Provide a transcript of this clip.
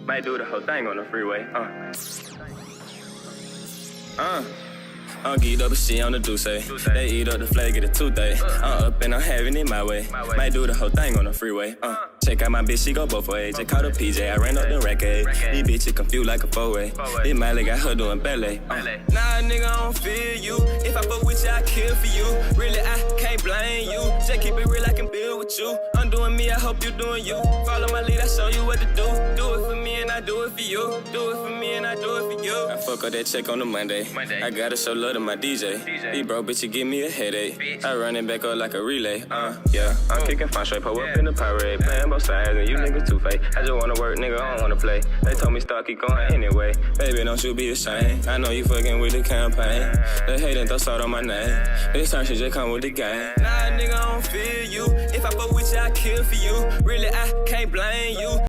Might do the whole thing on the freeway. I'm geeked up with shit on the Douce. They eat up the flag, get a toothache. I'm up and I'm having it my way. Might do the whole thing on the freeway. Check out my bitch, she go both ways. Just caught a PJ, I ran up the racket. These bitches confused like a four-way. This Miley got her doing ballet. Nah, nigga, I don't feel you. If I fuck with you, I kill for you. Really, I can't blame you. Just keep it real, I can build with you. I'm doing me, I hope you doing you. Follow my lead, I show you what to do. Do it for me and I do it for you. Do it for me and I do it for you. I fuck up that check on the Monday. I gotta show love to my DJ. These broke bitches give me a headache. I run it back up like a relay. Yeah, I'm kicking fine straight, pull up in the parade. Playing both sides and you niggas too fake. I just wanna work, nigga, I don't wanna play. They told me start, keep going anyway. Baby, don't you be ashamed. I know you fucking with the campaign. They hatin', throw salt on my name. This time shit just come with the game. Nah, nigga, I don't feel you. If I fuck with you, I kill for you. Really, I can't blame you.